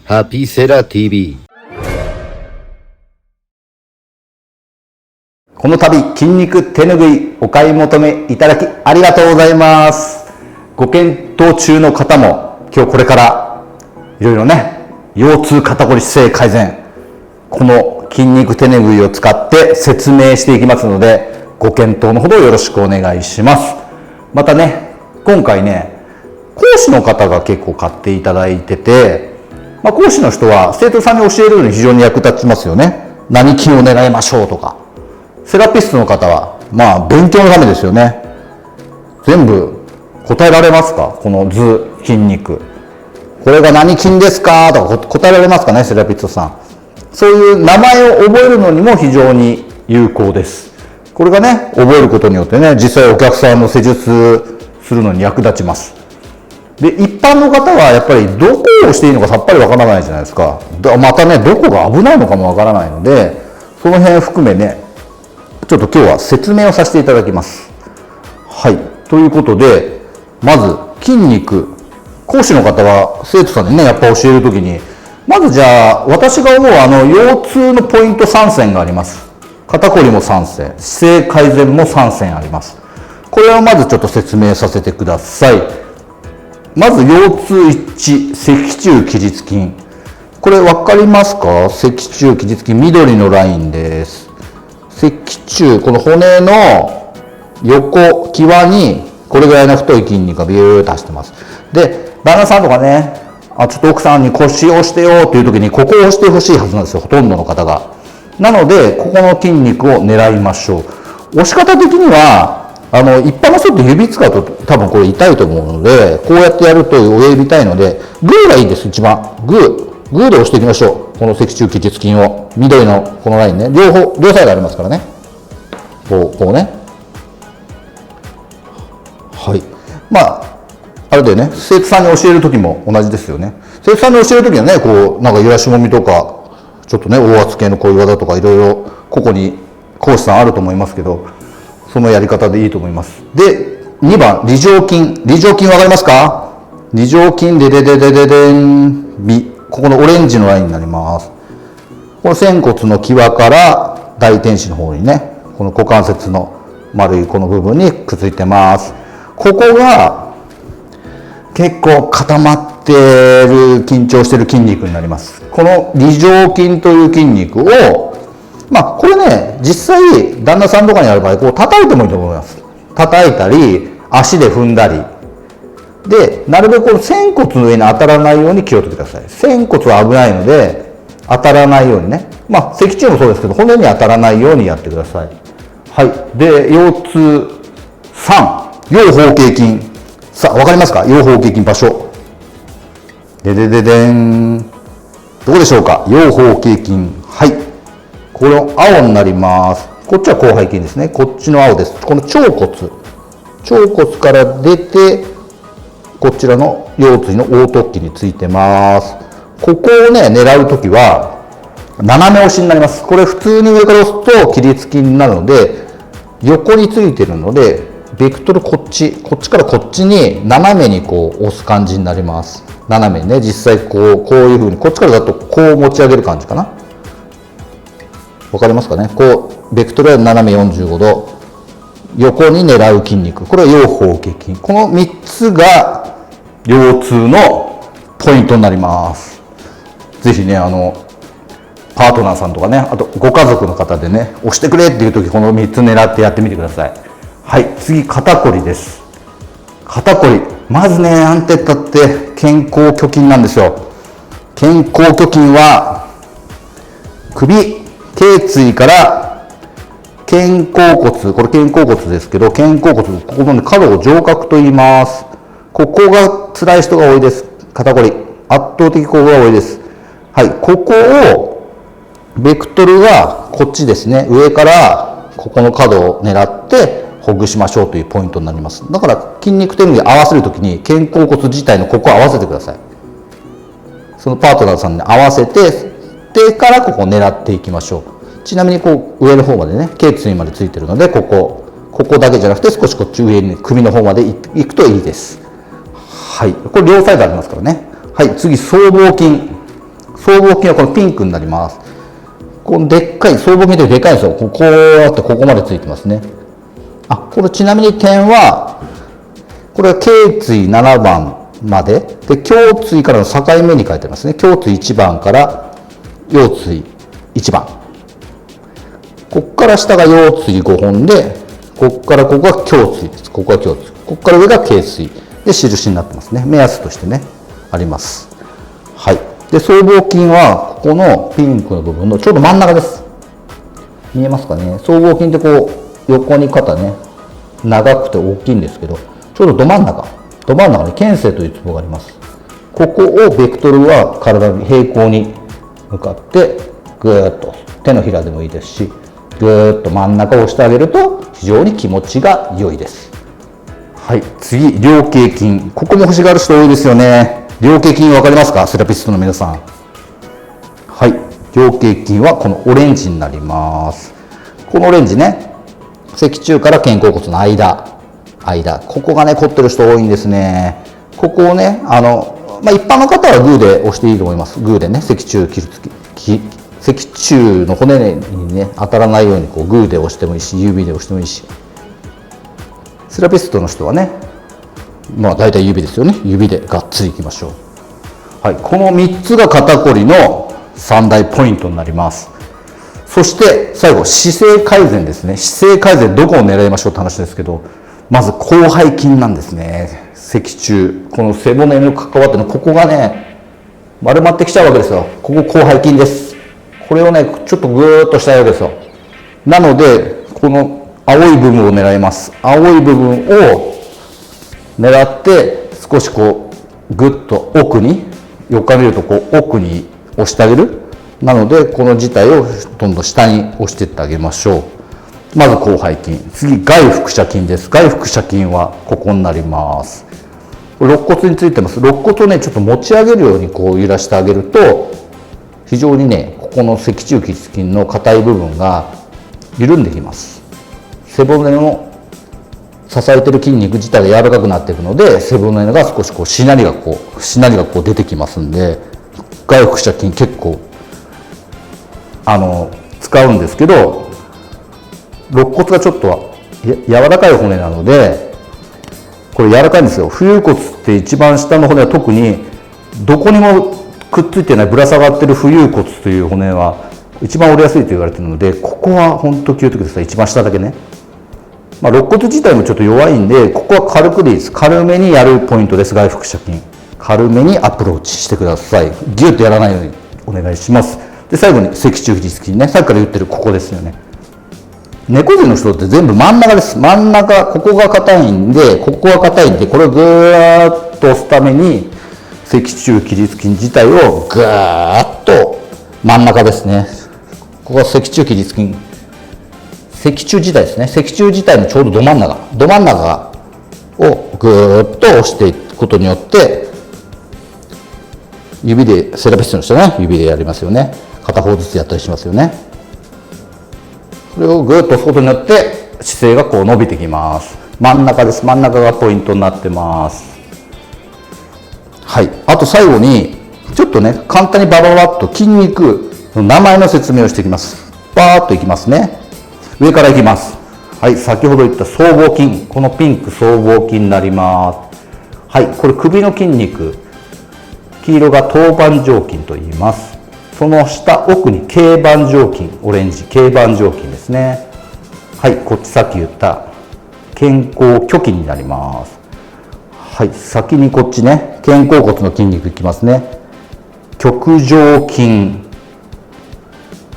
ハピセラ TV。 この度筋肉手ぬぐいお買い求めいただきありがとうございます。ご検討中の方も今日これからいろいろね、腰痛肩こり姿勢改善、この筋肉手ぬぐいを使って説明していきますので、ご検討のほどよろしくお願いします。またね、今回ね、講師の方が結構買っていただいてて、講師の人は生徒さんに教えるのに非常に役立ちますよね。何筋を狙いましょうとか。セラピストの方は勉強のためですよね。全部答えられますか？この図、筋肉、これが何筋ですかとか答えられますかね、セラピストさん。そういう名前を覚えるのにも非常に有効です。これがね、覚えることによってね、実際お客さんの施術するのに役立ちます。で、一般の方はやっぱりどこをしていいのかさっぱりわからないじゃないですか。またね、どこが危ないのかもわからないので、その辺含めね、ちょっと今日は説明をさせていただきます。はい。ということで、まず筋肉、講師の方は生徒さんにね、やっぱ教えるときに、まずじゃあ、私が思う腰痛のポイント3選があります。肩こりも3選、姿勢改善も3選あります。これをまずちょっと説明させてください。まず腰痛1、脊柱起立筋。これ分かりますか？脊柱起立筋、緑のラインです。脊柱、この骨の横際にこれぐらいの太い筋肉がビューッと走ってます。で、旦那さんとかね、ちょっと奥さんに腰を押してよっていう時にここを押してほしいはずなんですよ、ほとんどの方が。なので、ここの筋肉を狙いましょう。押し方的には、一般の人って指使うと多分これ痛いと思うので、こうやってやると親指痛いので、グーがいいです、一番。グーで押していきましょう。この脊柱起立筋を。緑のこのラインね。両サイドありますからね。こうね。はい。あれでね、生徒さんに教えるときも同じですよね。生徒さんに教えるときはね、揺らしもみとか、ちょっとね、大圧系のこういう技とかいろいろ、ここに講師さんあると思いますけど、そのやり方でいいと思います。で、2番、梨状筋。梨状筋わかりますか？梨状筋でここのオレンジのラインになります。この仙骨の際から大天使の方にね、この股関節の丸いこの部分にくっついてます。ここが結構固まってる、緊張してる筋肉になります。この梨状筋という筋肉を、これね、実際旦那さんとかにある場合、こう叩いてもいいと思います。叩いたり、足で踏んだり。で、なるべくこの仙骨の上に当たらないように気をつけてください。仙骨は危ないので、当たらないようにね。脊柱もそうですけど、骨に当たらないようにやってください。はい。で、腰痛3、腰包茎筋。さあ、わかりますか？腰包茎筋場所。でん。どこでしょうか？腰包茎筋。はい。これ青になります。こっちは広背筋ですね。こっちの青です。この腸骨から出て、こちらの腰椎の横突起についてます。ここをね、狙うときは、斜め押しになります。これ普通に上から押すと起立筋になるので、横についてるので、ベクトルこっちからこっちに斜めにこう押す感じになります。斜めにね、実際こういう風に、こっちからだとこう持ち上げる感じかな。わかりますかね？ベクトルは斜め45度。横に狙う筋肉。これは腰包茎筋。この3つが腰痛のポイントになります。ぜひね、パートナーさんとかね、あとご家族の方でね、押してくれっていう時、この3つ狙ってやってみてください。はい、次、肩こりです。肩こり。まずね、なんて言ったって肩甲挙筋なんですよ。肩甲挙筋は、頸椎から肩甲骨、これ肩甲骨ですけど、肩甲骨、ここの、ね、角を上角と言います。ここが辛い人が多いです。肩こり。圧倒的ここが多いです。はい、ここを、ベクトルがこっちですね。上からここの角を狙ってほぐしましょうというポイントになります。だから筋肉手ぬぐい合わせるときに肩甲骨自体のここを合わせてください。そのパートナーさんに合わせて、でからここを狙っていきましょう。ちなみにこう上の方までね、頸椎までついてるので、ここだけじゃなくて少しこっち上に首の方まで行くといいです。はい。これ両サイドありますからね。はい。次、僧帽筋。僧帽筋はこのピンクになります。このでっかい、僧帽筋ってでかいんですよ。こうあってここまでついてますね。これちなみに点は、これは頸椎7番まで、で、胸椎からの境目に書いてありますね。胸椎1番から腰椎1番。ここから下が腰椎5本で、ここからここが胸椎です。ここが胸椎。ここから上が頸椎。で、印になってますね。目安としてね、あります。はい。で、僧帽筋は、ここのピンクの部分のちょうど真ん中です。見えますかね。僧帽筋ってこう、横に肩ね、長くて大きいんですけど、ちょうどど真ん中に肩椎というツボがあります。ここをベクトルは体に平行に向かって、ぐーっと、手のひらでもいいですし、ぐーっと真ん中を押してあげると、非常に気持ちが良いです。はい、次、菱形筋。ここも欲しがる人多いですよね。菱形筋分かりますか？セラピストの皆さん。はい、菱形筋はこのオレンジになります。このオレンジね、脊柱から肩甲骨の間、ここがね、凝ってる人多いんですね。ここをね、一般の方はグーで押していいと思います。グーでね、脊柱の骨にね、当たらないようにこうグーで押してもいいし、指で押してもいいし。セラピストの人はね、大体指ですよね。指でがっつりいきましょう。はい、この3つが肩こりの3大ポイントになります。そして最後、姿勢改善ですね。姿勢改善どこを狙いましょうって話ですけど、まず広背筋なんですね。脊柱、この背骨に関わってのここがね、丸まってきちゃうわけですよ。ここ広背筋です。これをね、ちょっとぐーっとしたいわけですよ。なので、この青い部分を狙います。青い部分を狙って少しこうぐっと奥に、横から見るとこう奥に押してあげる。なのでこの自体をどんどん下に押していってあげましょう。まず広背筋。次、外腹斜筋です。外腹斜筋はここになります。肋骨についてます。肋骨をね、ちょっと持ち上げるようにこう揺らしてあげると、非常にね、ここの脊柱起立筋の硬い部分が緩んできます。背骨の支えてる筋肉自体が柔らかくなっていくので、背骨が少しこうしなりがこう出てきますんで、外腹斜筋結構使うんですけど、肋骨がちょっと柔らかい骨なので、これ柔らかいんですよ。浮遊骨って一番下の骨は特にどこにもくっついてないぶら下がってる浮遊骨という骨は一番折れやすいと言われているので、ここは本当気をつけてください。一番下だけね。肋骨自体もちょっと弱いんで、ここは軽くでいいです。軽めにやるポイントです。外腹斜筋。軽めにアプローチしてください。ギュッとやらないようにお願いします。で、最後に脊柱起立筋ね。さっきから言ってるここですよね。猫背の人って全部真ん中です。真ん中、ここが硬いんで、ここが硬いんで、これをぐーっと押すために、脊柱起立筋自体をぐーっと真ん中ですね。ここが脊柱起立筋。脊柱自体ですね。脊柱自体のちょうどど真ん中をぐーっと押していくことによって、指で、セラピストの人はね、指でやりますよね。片方ずつやったりしますよね。それをぐーっと押すことによって、姿勢がこう伸びてきます。真ん中です。真ん中がポイントになってます。はい。あと最後に、ちょっとね、簡単にバババッと筋肉の名前の説明をしていきます。バーッといきますね。上からいきます。はい、先ほど言った僧帽筋。このピンク僧帽筋になります。はい、これ首の筋肉。黄色が頭板状筋と言います。その下奥に頸板状筋。オレンジ、頸板状筋ですね。はい、こっちさっき言った肩甲虚筋になります。はい、先にこっちね、肩甲骨の筋肉いきますね。棘上筋、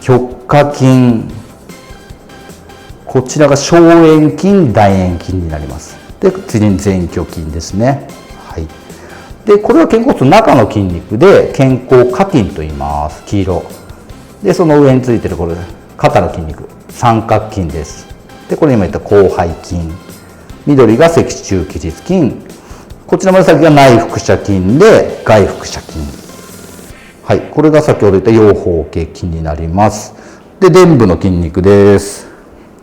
極下筋、こちらが小円筋、大円筋になります。で、次に前鋸筋ですね。はい。で、これは肩甲骨の中の筋肉で、肩甲下筋と言います。黄色。で、その上についてるこれ、肩の筋肉、三角筋です。で、これ今言った広背筋。緑が脊柱起立筋。こちら紫が内腹斜筋で、外腹斜筋。はい。これが先ほど言った腰方形筋になります。で、臀部の筋肉です。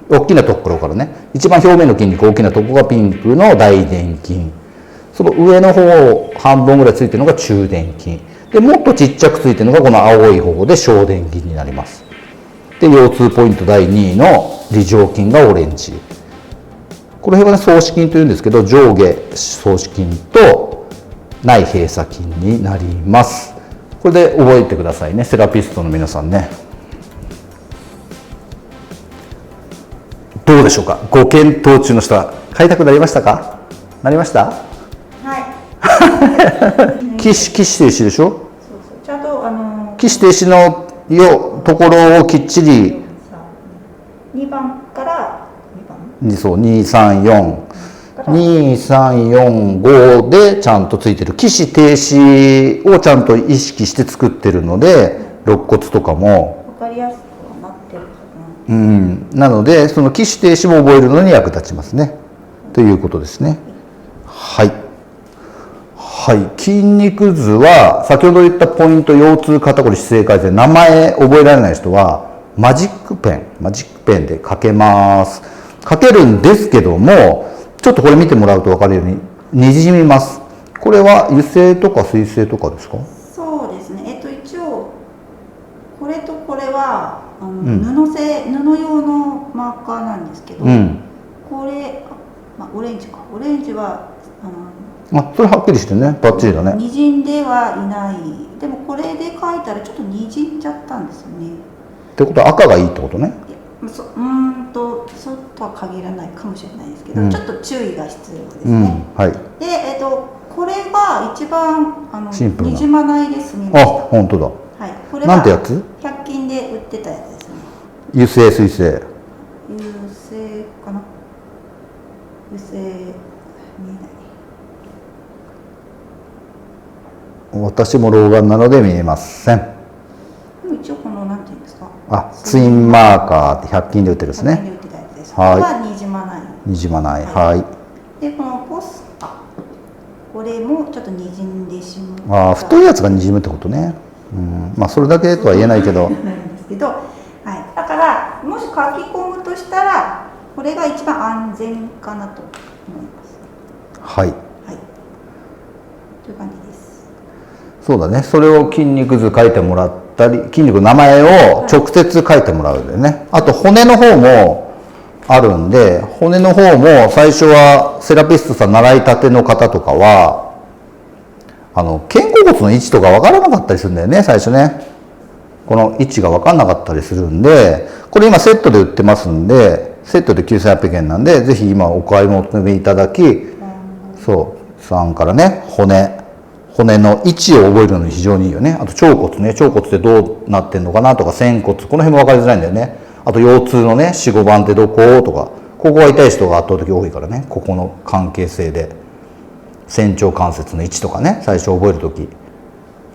大きなところからね、一番表面の筋肉大きなところがピンクの大臀筋、その上の方半分ぐらいついてるのが中臀筋でもっとちっちゃくついてるのがこの青い方で小殿筋になります。で腰痛ポイント第2位の梨状筋がオレンジ。この辺はね双子筋というんですけど、上下双子筋と内閉鎖筋になります。これで覚えてくださいね、セラピストの皆さんね。どうでしょうか、ご検討中の人は買いたくなりましたか？なりました？はい。起死停止でしょ？そうそう。ちゃんと起死停止のところをきっちり2番から2番。そう234でちゃんとついてる。起死停止をちゃんと意識して作ってるので、肋骨とかもわかりやすくはなってるかな。なのでその起死停止も覚えるのに役立ちますね、ということですね。はいはい、筋肉図は先ほど言ったポイント、腰痛、肩こり、姿勢改善、名前覚えられない人はマジックペンで書けます。書けるんですけども、ちょっとこれ見てもらうと分かるようににじみます。これは油性とか水性とかですか？そうですね。一応これとこれは布用のマーカーなんですけど、これオレンジか。オレンジはそれはっきりしてね、バッチリだね。にじんではいない。でもこれで書いたらちょっとにじんじゃったんですよね。ってことは赤がいいってことね。そうとは限らないかもしれないですけど、ちょっと注意が必要ですね。はい。で、これが一番シンプルなにじまないですね。本当だ。はい。これなんてやつ？100均で売ってたやつですね。油性水性。油性かな。油性見えない。私も老眼なので見えません。一応このなんていうんですか。ツインマーカーって100均で売ってるですね。100均で売ってたやつです。これはにじまない。にじまない。はい。でこのポスタこれもちょっとにじんでしまう。太いやつがにじむってことね。それだけとは言えないけど。はい。だからもし書き込むとしたらこれが一番安全かなと思います。はい。はい。という感じです。そうだね。それを筋肉図書いてもらったり、筋肉の名前を直接書いてもらうんだよね。あと骨の方もあるんで、骨の方も最初はセラピストさん習いたての方とかは肩甲骨の位置とか分からなかったりするんだよね、最初ね。この位置が分からなかったりするんで、これ今セットで売ってますんで、セットで9800円なんで、ぜひ今お買い求めいただき、さんからね、骨の位置を覚えるのに非常にいいよね。あと腸骨ね、腸骨ってどうなってんのかなとか、仙骨、この辺も分かりづらいんだよね。あと腰痛のね、4、5番ってどことか、ここが痛い人が圧倒的多いからね、ここの関係性で仙腸関節の位置とかね、最初覚えるとき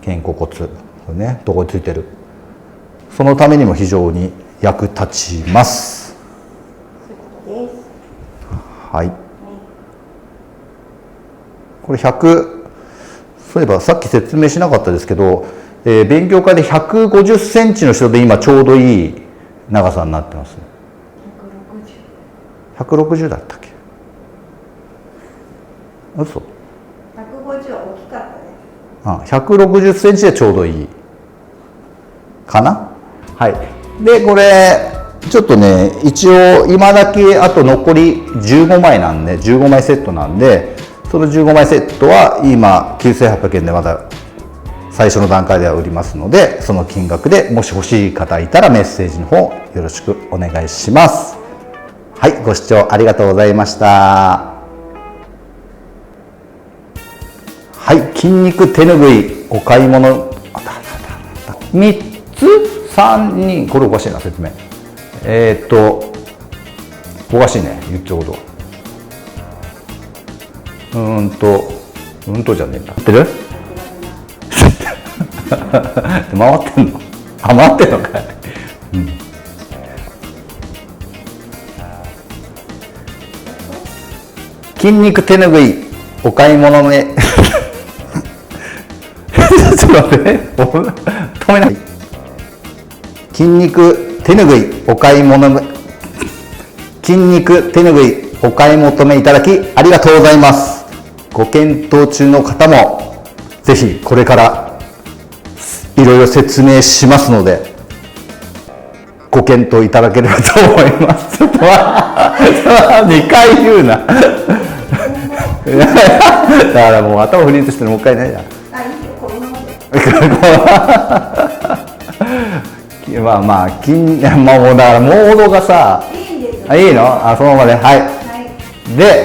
肩甲骨これね、どこについてる、そのためにも非常に役立ちます。はい。これそういえばさっき説明しなかったですけど、勉強会で150センチの人で今ちょうどいい長さになってます。160だったっけ？嘘。150は大きかったです。160センチでちょうどいいかな。はい。でこれちょっとね、一応今だけあと残り15枚なんで、15枚セットなんで、その15枚セットは今9800円でまだ最初の段階では売りますので、その金額でもし欲しい方いたらメッセージの方よろしくお願いします。はい、ご視聴ありがとうございました。はい、筋肉手ぬぐいお買い物3つ3人、これおかしいな説明。おかしいね、言っちゃうこと。じゃねえんだ。合ってる？回ってんの？回ってんのかい。筋肉手ぬぐいお買い物ね。ちょっと待って、止めない。筋肉手ぬぐいお買い物、筋肉手ぬぐいお買い求めいただきありがとうございます。ご検討中の方もぜひこれからいろいろ説明しますのでご検討いただければと思います。2回言うな。だからもう頭フリーズしてもう一回ないじゃん。あ、いいよ、このままで。まあまあ、もうだからモードがさ、いいんですよ。あ、いいの？あ、そのままで、はい。はい。で、はい。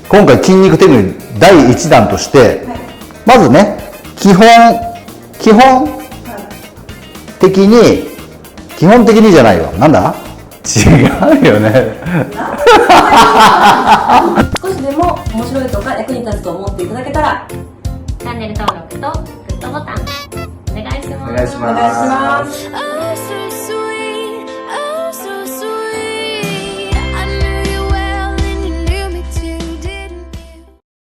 今回筋肉テクニック第1弾として、はい。まずね、基本的に、基本的にじゃないよ。なんだ？違うよね。少しでも面白いとか役に立つと思っていただけたら、チャンネル登録とグッドボタンお願いします。お願いします。お願いします。 I see